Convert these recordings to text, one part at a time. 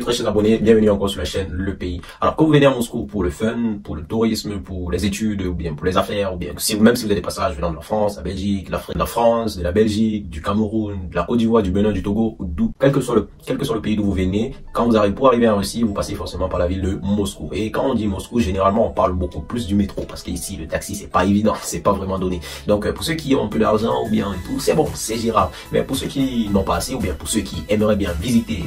très chers abonnés, bienvenue encore sur la chaîne Le Pays. Alors quand vous venez à Moscou pour le fun, pour le tourisme, pour les études, ou bien pour les affaires, ou bien même si vous avez des passages venant de la France, la Belgique, l'Afrique, de la France, de la Belgique, du Cameroun, de la Côte d'Ivoire, du Bénin, du Togo, quel que soit le pays d'où vous venez, quand vous arrivez pour arriver en Russie, vous passez forcément par la ville de Moscou. Et quand on dit Moscou, généralement on parle beaucoup plus du métro, parce qu'ici le taxi c'est pas évident, c'est pas vraiment donné. Donc pour ceux qui ont un peu d'argent ou bien et tout, c'est bon, c'est gérable. Mais pour ceux qui n'ont pas assez, ou bien pour ceux qui aimeraient bien visiter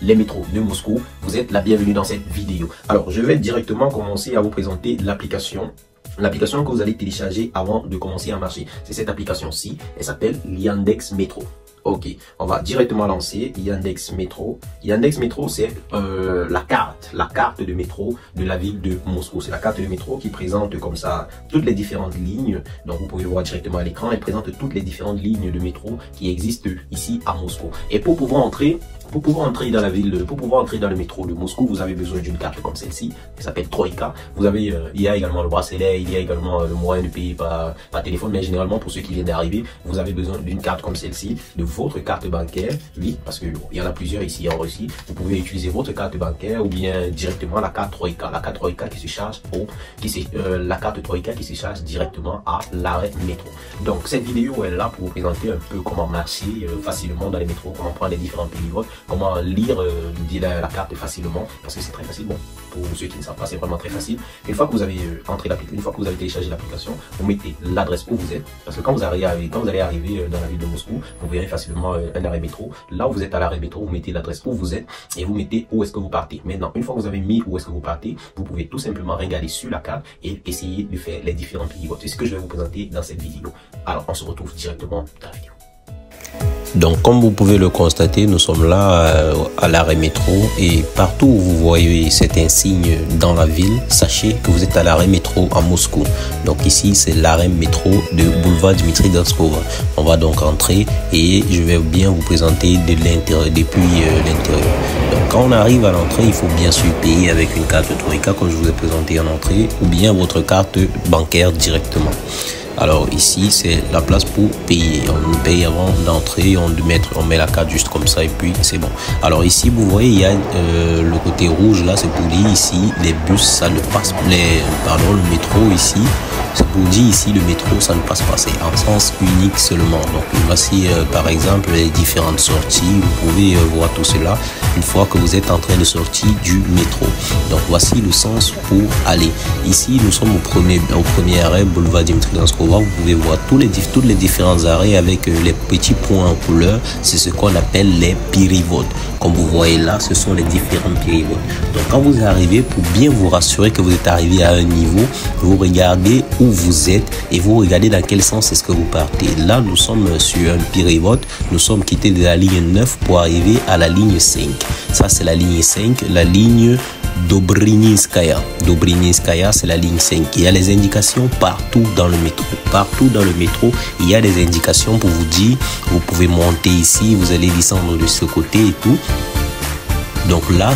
les métros de Moscou, vous êtes la bienvenue dans cette vidéo. Alors, je vais directement commencer à vous présenter l'application. L'application que vous allez télécharger avant de commencer à marcher. C'est cette application-ci. Elle s'appelle Yandex Métro. Ok, on va directement lancer Yandex Métro. Yandex Métro, c'est la carte de métro de la ville de Moscou. C'est la carte de métro qui présente comme ça toutes les différentes lignes. Donc vous pouvez voir directement à l'écran, elle présente toutes les différentes lignes de métro qui existent ici à Moscou. Et pour pouvoir entrer dans la ville, pour pouvoir entrer dans le métro de Moscou, vous avez besoin d'une carte comme celle-ci, qui s'appelle Troïka. Vous avez, il y a également le bracelet, il y a également le moyen de payer par téléphone, mais généralement pour ceux qui viennent d'arriver, vous avez besoin d'une carte comme celle-ci, de votre carte bancaire, oui, parce que il y en a plusieurs ici en Russie. Vous pouvez utiliser votre carte bancaire ou bien directement la carte Troïka, la carte Troïka qui se charge la carte Troïka qui se charge directement à l'arrêt métro. Donc cette vidéo est là pour vous présenter un peu comment marcher facilement dans les métros, comment prendre les différents périodes, comment lire la carte facilement, parce que c'est très facile. Bon, pour ceux qui ne savent pas, c'est vraiment très facile. Une fois que vous avez une fois que vous avez téléchargé l'application, vous mettez l'adresse où vous êtes, parce que quand vous allez arriver dans la ville de Moscou, vous verrez facilement un arrêt métro. Là où vous êtes à l'arrêt métro, vous mettez l'adresse où vous êtes et vous mettez où est-ce que vous partez. Maintenant, une fois que vous avez mis où est-ce que vous partez, vous pouvez tout simplement regarder sur la carte et essayer de faire les différents périodes. C'est ce que je vais vous présenter dans cette vidéo. Alors, on se retrouve directement dans la vidéo. Donc comme vous pouvez le constater, nous sommes là à l'arrêt métro et partout où vous voyez cet insigne dans la ville, sachez que vous êtes à l'arrêt métro à Moscou. Donc ici c'est l'arrêt métro de boulevard Dmitri Donskova. On va donc entrer et je vais bien vous présenter de l'intérieur, depuis l'intérieur. Donc quand on arrive à l'entrée, il faut bien sûr payer avec une carte Troïka comme je vous ai présenté en entrée ou bien votre carte bancaire directement. Alors ici c'est la place pour payer, on paye avant d'entrer, on met la carte juste comme ça et puis c'est bon. Alors ici vous voyez il y a le côté rouge là, c'est pour dire ici les bus ça ne passe pas, le métro ici c'est pour dire ici le métro ça ne passe pas, c'est en sens unique seulement. Donc voici par exemple les différentes sorties, vous pouvez voir tout cela une fois que vous êtes en train de sortir du métro. Donc voici le sens pour aller. Ici nous sommes au premier arrêt boulevard Dmitri Donskova. Vous pouvez voir tous les différents arrêts avec les petits points en couleur. C'est ce qu'on appelle les périvodes. Comme vous voyez là, ce sont les différents périvodes. Donc quand vous arrivez, pour bien vous rassurer que vous êtes arrivé à un niveau, vous regardez où vous êtes et vous regardez dans quel sens est-ce que vous partez. Là, nous sommes sur un périvode. Nous sommes quittés de la ligne 9 pour arriver à la ligne 5. Ça, c'est la ligne 5, la ligne Dobryninskaya. Dobryninskaya, c'est la ligne 5. Il y a les indications partout dans le métro. Partout dans le métro, il y a des indications pour vous dire, vous pouvez monter ici, vous allez descendre de ce côté et tout. Donc là,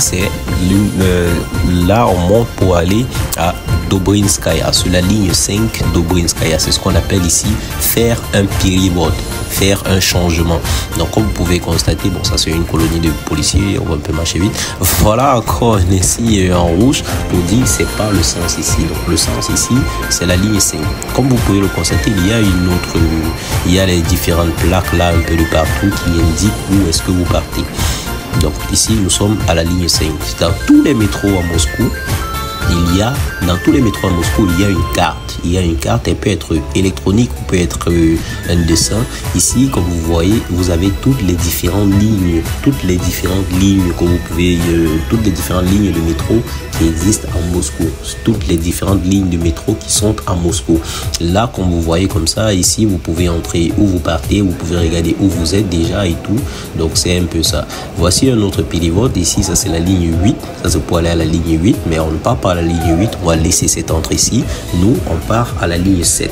là on monte pour aller à Dobryninskaya, sur la ligne 5 Dobryninskaya. C'est ce qu'on appelle ici faire un périvode, faire un changement. Donc comme vous pouvez constater, bon ça c'est une colonie de policiers, on va un peu marcher vite. Voilà encore ici en rouge pour dire c'est pas le sens ici. Donc le sens ici c'est la ligne 5. Comme vous pouvez le constater, il y a les différentes plaques là un peu de partout qui indiquent où est-ce que vous partez. Donc ici nous sommes à la ligne 5. Dans tous les métros à Moscou, il y a une carte. Il y a une carte, elle peut être électronique ou peut être un dessin. Ici, comme vous voyez, vous avez toutes les différentes lignes que vous pouvez, toutes les différentes lignes de métro qui existent à Moscou. Toutes les différentes lignes de métro qui sont à Moscou. Là, comme vous voyez comme ça, ici, vous pouvez entrer où vous partez, vous pouvez regarder où vous êtes déjà et tout. Donc, c'est un peu ça. Voici un autre périvode. Ici, ça c'est la ligne 8. Ça, c'est pour aller à la ligne 8, mais on ne part pas à la ligne 8. On va laisser cette entrée ici. Nous, on part à la ligne 7.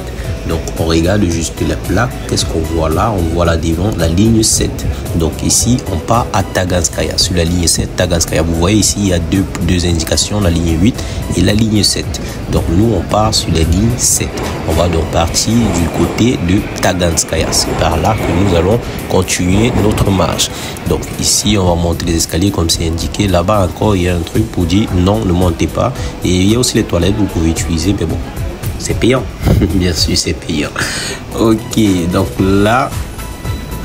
Donc on regarde juste la plaque. Qu'est-ce qu'on voit là? On voit là devant la ligne 7. Donc ici on part à Taganskaya. Sur la ligne 7, Taganskaya. Vous voyez ici il y a deux indications, la ligne 8 et la ligne 7. Donc nous on part sur la ligne 7. On va donc partir du côté de Taganskaya. C'est par là que nous allons continuer notre marche. Donc ici on va monter les escaliers comme c'est indiqué. Là-bas encore il y a un truc pour dire non, ne montez pas. Et il y a aussi les toilettes, vous pouvez utiliser, mais bon, c'est payant. Bien sûr, c'est payant. Ok, donc là,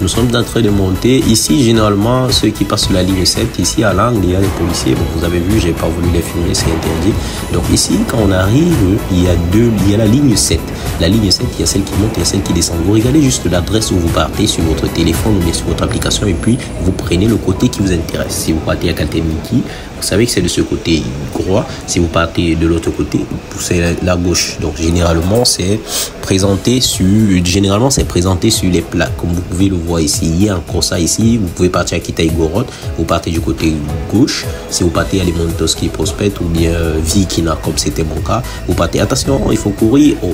nous sommes en train de monter. Ici, généralement, ceux qui passent sur la ligne 7, ici à l'angle, il y a les policiers. Bon, vous avez vu, j'ai pas voulu les filmer, c'est interdit. Donc ici, quand on arrive, il y a la ligne 7. La ligne 7, il y a celle qui monte, il y a celle qui descend. Vous regardez juste l'adresse où vous partez sur votre téléphone ou bien sur votre application et puis vous prenez le côté qui vous intéresse. Si vous partez à Kaltemiki, vous savez que c'est de ce côté droit. Si vous partez de l'autre côté, c'est la gauche. Donc généralement, c'est présenté sur les plaques. Comme vous pouvez le voir ici, il y a encore ça ici. Vous pouvez partir à Kitaïgorod, vous partez du côté gauche. Si vous partez à Limontoski Prospect ou bien Vikina, comme c'était mon cas, vous partez. Attention, il faut courir. Oh,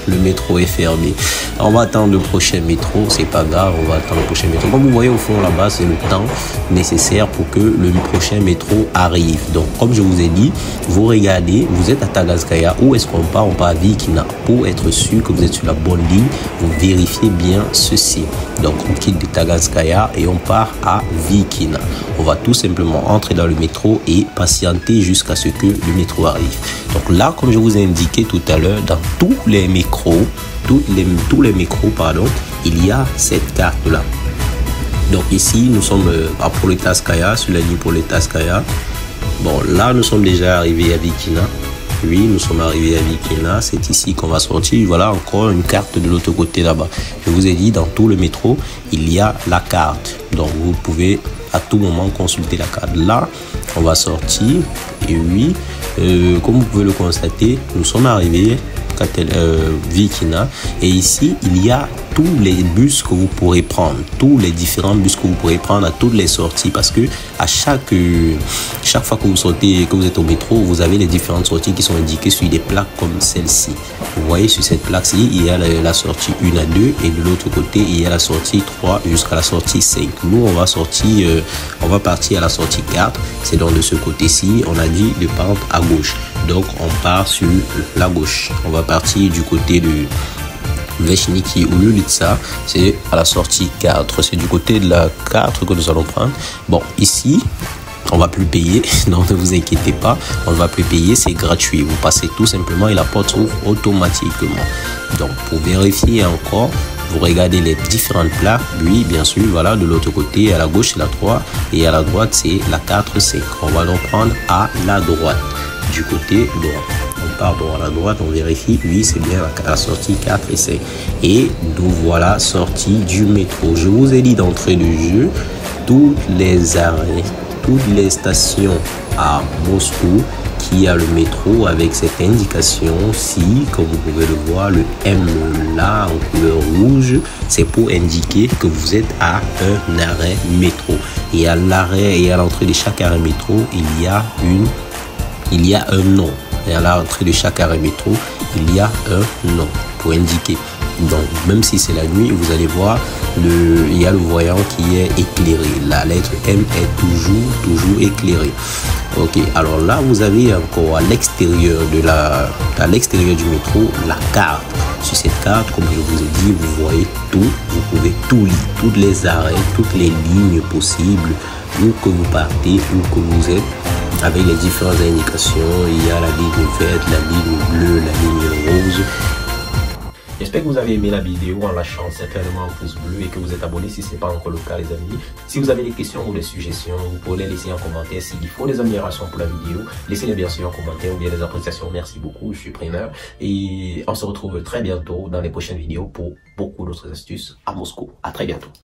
le métro est fermé. On va attendre le prochain métro. C'est pas grave, on va attendre le prochain métro. Comme vous voyez au fond là-bas, c'est le temps nécessaire pour que le prochain métro arrive. Donc, comme je vous ai dit, vous regardez, vous êtes à Taganskaya. Où est-ce qu'on part? On part à Vikina. Pour être sûr que vous êtes sur la bonne ligne, vous vérifiez bien ceci. Donc, on quitte de Taganskaya et on part à Vikina. On va tout simplement entrer dans le métro et patienter jusqu'à ce que le métro arrive. Donc là, comme je vous ai indiqué tout à l'heure, dans tous les métros, il y a cette carte-là. Donc ici, nous sommes à Proletaskaya, sur la ligne Proletaskaya. Bon, là, nous sommes déjà arrivés à Vikina. Oui, nous sommes arrivés à Vikina. C'est ici qu'on va sortir. Voilà encore une carte de l'autre côté là-bas. Je vous ai dit, dans tout le métro, il y a la carte. Donc, vous pouvez à tout moment consulter la carte. Là, on va sortir. Et oui, comme vous pouvez le constater, nous sommes arrivés à Vikina. Et ici, il y a tous les bus que vous pourrez prendre, tous les différents bus que vous pourrez prendre à toutes les sorties, parce que à chaque fois que vous sortez, que vous êtes au métro, vous avez les différentes sorties qui sont indiquées sur des plaques comme celle-ci. Vous voyez sur cette plaque-ci, il y a la sortie 1 à 2 et de l'autre côté, il y a la sortie 3 jusqu'à la sortie 5. Nous, on va partir à la sortie 4. C'est donc de ce côté-ci, on a dit de pente à gauche. Donc, on part sur la gauche. On va partir du côté de Veshniki ou Lulitsa, c'est à la sortie 4. C'est du côté de la 4 que nous allons prendre. Bon, ici, on va plus payer, donc ne vous inquiétez pas, on ne va plus payer, c'est gratuit. Vous passez tout simplement et la porte s'ouvre automatiquement. Donc, pour vérifier encore, vous regardez les différentes plaques. Oui, bien sûr, voilà, de l'autre côté, à la gauche, c'est la 3 et à la droite, c'est la 4, 5. On va donc prendre à la droite, du côté droit. On part à la droite, on vérifie, oui, c'est bien la sortie 4 et 5. Et nous voilà sortis du métro. Je vous ai dit d'entrée de jeu, toutes les arrêts, toutes les stations à Moscou qui a le métro avec cette indication-ci, comme vous pouvez le voir, le M là en couleur rouge, c'est pour indiquer que vous êtes à un arrêt métro. Et à l'arrêt et à l'entrée de chaque arrêt métro, il y a un nom. Et à l'entrée de chaque arrêt métro, il y a un nom pour indiquer. Donc, même si c'est la nuit, vous allez voir, il y a le voyant qui est éclairé. La lettre M est toujours éclairée. Ok, alors là, vous avez encore à l'extérieur du métro, la carte. Sur cette carte, comme je vous ai dit, vous voyez tout, vous pouvez tout lire, tous les arrêts, toutes les lignes possibles, où que vous partez, où que vous êtes. Avec les différentes indications, il y a la ligne verte, la ligne bleue, la ligne rose. J'espère que vous avez aimé la vidéo en lâchant certainement un pouce bleu et que vous êtes abonné si ce n'est pas encore le cas, les amis. Si vous avez des questions ou des suggestions, vous pouvez les laisser en commentaire. S'il faut des améliorations pour la vidéo, laissez-les bien sûr en commentaire ou bien des appréciations. Merci beaucoup, je suis preneur. Et on se retrouve très bientôt dans les prochaines vidéos pour beaucoup d'autres astuces à Moscou. À très bientôt.